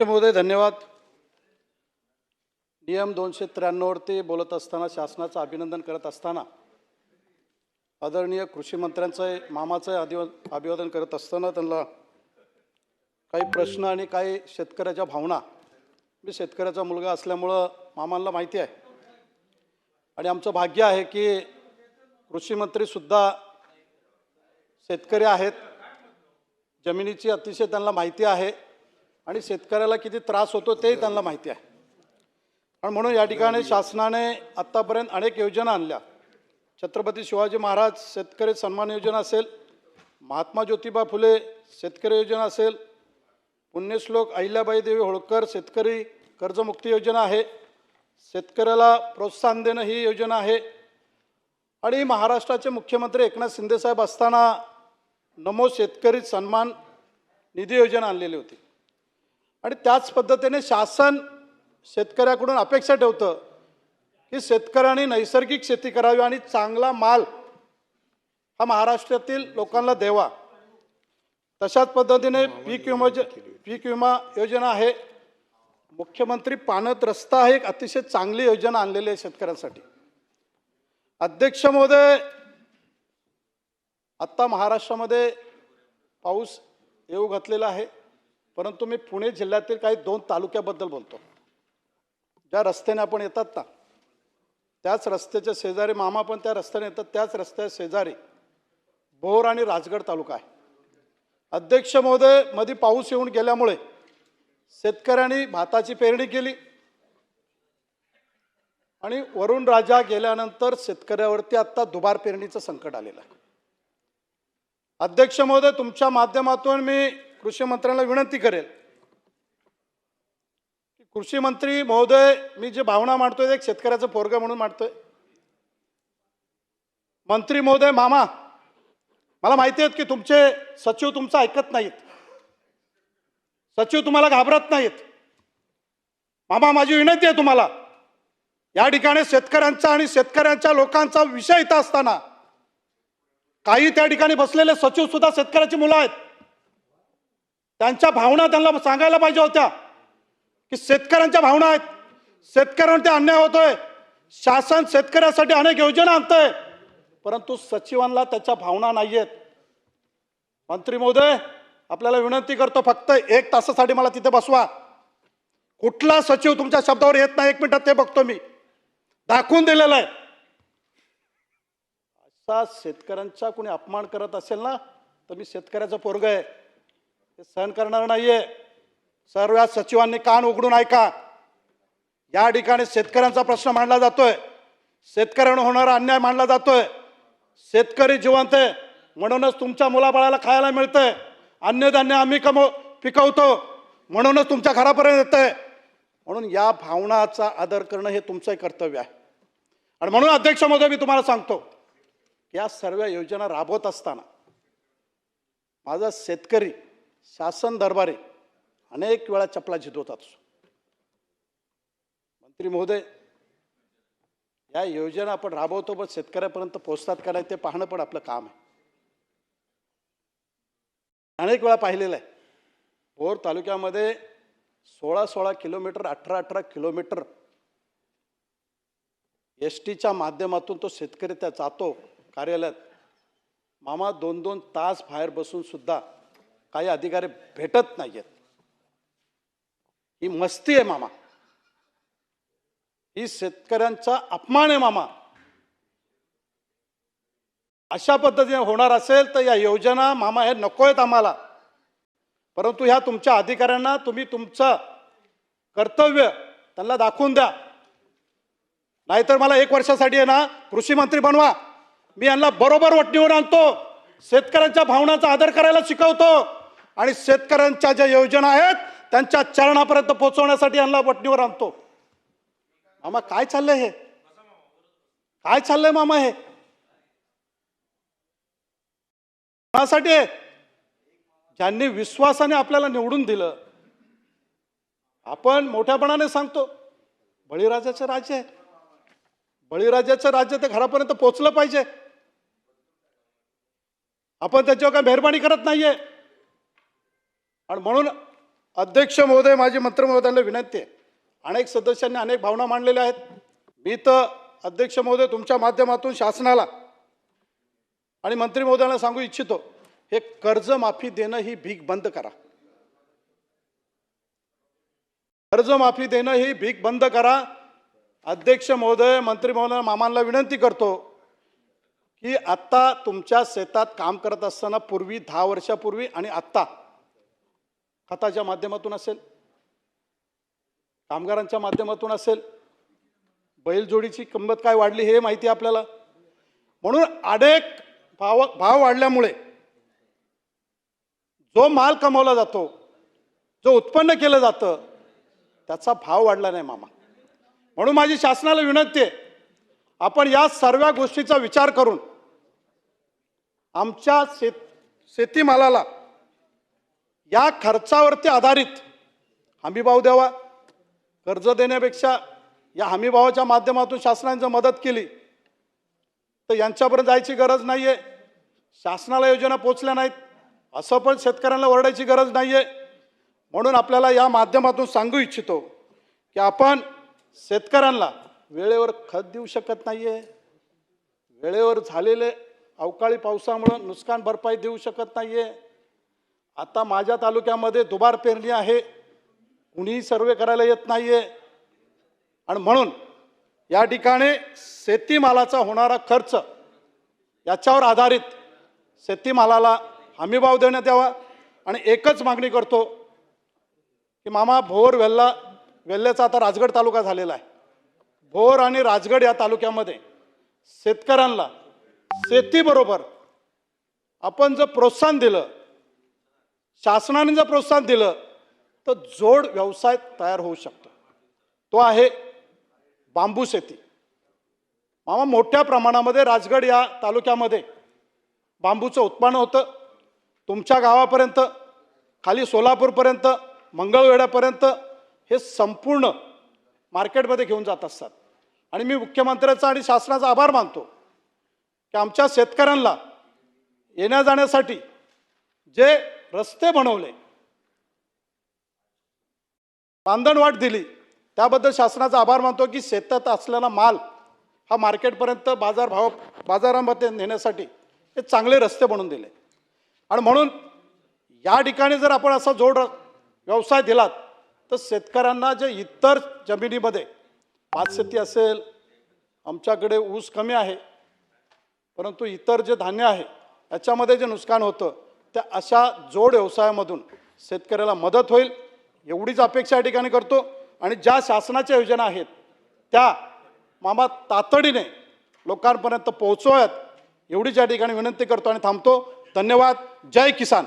महोदय धन्यवाद. नियम 293 वरती बोलत असताना शासनाचं अभिनंदन करत असताना आदरणीय कृषी मंत्र्यांचं मामाचं अभिवादन करत असताना त्यांना काही प्रश्न आणि काही शेतकऱ्याच्या भावना, मी शेतकऱ्याचा मुलगा असल्यामुळं मामांना माहिती आहे आणि आमचं भाग्य आहे की कृषी मंत्री सुद्धा शेतकरी आहेत. जमिनीची अतिशय त्यांना माहिती आहे आणि शेतकऱ्याला किती त्रास होतो तेही त्यांना माहिती आहे. आणि म्हणून या ठिकाणी शासनाने आत्तापर्यंत अनेक योजना आणल्या. छत्रपती शिवाजी महाराज शेतकरी सन्मान योजना असेल, महात्मा ज्योतिबा फुले शेतकरी योजना असेल, पुण्यश्लोक अहिल्याबाई देवी होळकर शेतकरी कर्जमुक्ती योजना आहे, शेतकऱ्याला प्रोत्साहन देणं ही योजना आहे. आणि महाराष्ट्राचे मुख्यमंत्री एकनाथ शिंदे साहेब असताना नमो शेतकरी सन्मान निधी योजना आणलेली होती. आणि त्याच पद्धतीने शासन शेतकऱ्याकडून अपेक्षा ठेवतं की शेतकऱ्यांनी नैसर्गिक शेती करावी आणि चांगला माल हा महाराष्ट्रातील लोकांना द्यावा. तशाच पद्धतीने पीक विमा योजना आहे. मुख्यमंत्री पाणत रस्ता ही एक अतिशय चांगली योजना आणलेली आहे शेतकऱ्यांसाठी. अध्यक्ष महोदय, आत्ता महाराष्ट्रामध्ये पाऊस येऊ घातलेला आहे, परंतु मी पुणे जिल्ह्यातील काही 2 तालुक्याबद्दल बोलतो. ज्या रस्त्याने आपण येतात ना, त्याच रस्त्याच्या शेजारी मामा पण त्या रस्त्याने येतात, त्याच रस्त्याच्या शेजारी भोर आणि राजगड तालुका आहे. अध्यक्ष महोदय, मध्ये पाऊस येऊन गेल्यामुळे शेतकऱ्यांनी भाताची पेरणी केली आणि वरुण राजा गेल्यानंतर शेतकऱ्यावरती आता दुबार पेरणीचं संकट आलेलं आहे. अध्यक्ष महोदय, तुमच्या माध्यमातून मी कृषी मंत्र्यांना विनंती करेल की कृषी मंत्री महोदय, मी जे भावना मांडतोय एक शेतकऱ्याचं पोरगं म्हणून मांडतोय. मंत्री महोदय, मामा, मला माहिती आहे की तुमचे सचिव तुमचं ऐकत नाहीत, सचिव तुम्हाला घाबरत नाहीत. मामा, माझी विनंती आहे तुम्हाला, या ठिकाणी शेतकऱ्यांचा आणि शेतकऱ्यांच्या लोकांचा विषय इथं असताना काही त्या ठिकाणी बसलेले सचिव सुद्धा शेतकऱ्याची मुलं आहेत. त्यांच्या भावना त्यांना सांगायला पाहिजे होत्या की शेतकऱ्यांच्या भावना आहेत, शेतकऱ्यांवरती अन्याय होतोय, शासन शेतकऱ्यासाठी अनेक योजना आणतंय, परंतु सचिवांना त्याच्या भावना नाही आहेत. मंत्री महोदय, आपल्याला विनंती करतो, फक्त 1 तासासाठी मला तिथे बसवा. कुठला सचिव तुमच्या शब्दावर येत नाही 1 मिनिटात ते बघतो, मी दाखवून दिलेलं आहे. असा शेतकऱ्यांचा कोणी अपमान करत असेल ना, तर मी शेतकऱ्याचं पोरगं आहे, ते सहन करणार नाहीये. सर्व सचिवांनी कान उघडून ऐका. या ठिकाणी शेतकऱ्यांचा प्रश्न मांडला जातोय, शेतकऱ्यांना होणारा अन्याय मांडला जातोय. शेतकरी जिवंत आहे म्हणूनच तुमच्या मुलाबाळाला खायला मिळतंय, अन्नधान्य आम्ही पिकवतो म्हणूनच तुमच्या घरापर्यंत येतंय. म्हणून या भावनाचा आदर करणं हे तुमचं कर्तव्य आहे. आणि म्हणून अध्यक्ष महोदय, मी तुम्हाला सांगतो, या सर्व योजना राबवत असताना माझा शेतकरी शासन दरबारी अनेक वेळा चपला झिजवतात. मंत्री महोदय, या योजना आपण राबवतो, पण शेतकऱ्यापर्यंत पोहोचतात का नाही ते पाहणं पण आपलं काम आहे. अनेक वेळा पाहिलेलं आहे, भोर तालुक्यामध्ये 16 किलोमीटर 18 किलोमीटर एसटीच्या माध्यमातून तो शेतकरी त्या जातो कार्यालयात. मामा, 2-2 तास बाहेर बसून सुद्धा काही अधिकारी भेटत नाहीयेत. ही मस्ती आहे मामा, ही शेतकऱ्यांचा अपमान आहे मामा. अशा पद्धतीने होणार असेल तर या योजना मामा हे नको आहेत आम्हाला. परंतु ह्या तुमच्या अधिकाऱ्यांना तुम्ही तुमचं कर्तव्य त्यांना दाखवून द्या. नाहीतर मला 1 वर्षासाठी आहे ना कृषी मंत्री बनवा, मी यांना बरोबर वटणीवर आणतो, शेतकऱ्यांच्या भावनांचा आदर करायला शिकवतो आणि शेतकऱ्यांच्या ज्या योजना आहेत त्यांच्या चरणापर्यंत पोहोचवण्यासाठी यांना वटणीवर आणतो. मामा, काय चाललंय हे? काय चाललंय मामा हे? कोणासाठी? ज्यांनी विश्वासाने आपल्याला निवडून दिलं. आपण मोठ्यापणाने सांगतो बळीराजाचं राज्य आहे, बळीराजाचं राज्य ते घरापर्यंत पोहोचलं पाहिजे. आपण त्याच्यावर काय मेहरबानी करत नाहीये. आणि म्हणून अध्यक्ष महोदय, माझी मंत्री महोदयांना विनंती आहे. अनेक सदस्यांनी अनेक भावना मांडलेल्या आहेत. मी तर अध्यक्ष महोदय तुमच्या माध्यमातून शासनाला आणि मंत्री महोदयांना सांगू इच्छितो, हे कर्जमाफी देणं ही भीक बंद करा. कर्जमाफी देणं ही भीक बंद करा. अध्यक्ष महोदय, मंत्री महोदय, मामांना विनंती करतो की आत्ता तुमच्या शेतात काम करत असताना पूर्वी 10 वर्षापूर्वी आणि आत्ता खताच्या माध्यमातून असेल, कामगारांच्या माध्यमातून असेल, बैलजोडीची किंमत काय वाढली हे माहिती आपल्याला. म्हणून अनेक भाव वाढल्यामुळे जो माल कमवला जातो, जो उत्पन्न केलं जातं, त्याचा भाव वाढला नाही मामा. म्हणून माझी शासनाला विनंती आहे, आपण या सर्व गोष्टीचा विचार करून आमच्या शेतीमालाला या खर्चावरती आधारित हमीभाव द्यावा. कर्ज देण्यापेक्षा या हमीभावाच्या माध्यमातून शासनाने जर मदत केली तर यांच्यापर्यंत जायची गरज नाही आहे. शासनाला योजना पोचल्या नाहीत असं पण शेतकऱ्यांना ओरडायची गरज नाही आहे. म्हणून आपल्याला या माध्यमातून सांगू इच्छितो की आपण शेतकऱ्यांना वेळेवर खत देऊ शकत नाही आहे, वेळेवर झालेले अवकाळी पावसामुळे नुकसान भरपाई देऊ शकत नाही आहे. आता माझ्या तालुक्यामध्ये दुबार पेरणी आहे, कुणीही सर्वे करायला येत नाही आहे. आणि म्हणून या ठिकाणी शेतीमालाचा होणारा खर्च याच्यावर आधारित शेतीमालाला हमीभाव देण्यात यावा. आणि एकच मागणी करतो की मामा, भोर वेल्ल्याचा आता राजगड तालुका झालेला आहे. भोर आणि राजगड या तालुक्यामध्ये शेतकऱ्यांना शेतीबरोबर आपण जर प्रोत्साहन दिलं, शासनाने जर प्रोत्साहन दिलं, तर जोड व्यवसाय तयार होऊ शकतो. तो आहे बांबू शेती. मामा, मोठ्या प्रमाणामध्ये राजगड या तालुक्यामध्ये बांबूचं उत्पन्न होतं. तुमच्या गावापर्यंत, खाली सोलापूरपर्यंत, मंगळवेढ्यापर्यंत हे संपूर्ण मार्केटमध्ये घेऊन जात असतात. आणि मी मुख्यमंत्र्यांचा आणि शासनाचा आभार मानतो की आमच्या शेतकऱ्यांना येण्या जाण्यासाठी जे रस्ते बनवले, बांधणवाट दिली, त्याबद्दल शासनाचा आभार मानतो की शेतात असलेला माल हा मार्केटपर्यंत बाजारामध्ये नेण्यासाठी हे चांगले रस्ते बनवून दिले. आणि म्हणून या ठिकाणी जर आपण असा जोड व्यवसाय दिलात तर शेतकऱ्यांना जे इतर जमिनीमध्ये भातशेती असेल, आमच्याकडे ऊस कमी आहे, परंतु इतर जे धान्य आहे याच्यामध्ये जे नुकसान होतं, त्या अशा जोड व्यवसायामधून शेतकऱ्याला मदत होईल एवढीच अपेक्षा या ठिकाणी करतो. आणि ज्या शासनाच्या योजना आहेत त्या मामा तातडीने लोकांपर्यंत पोहोचवाव्यात एवढीच या ठिकाणी विनंती करतो आणि थांबतो. धन्यवाद. जय किसान.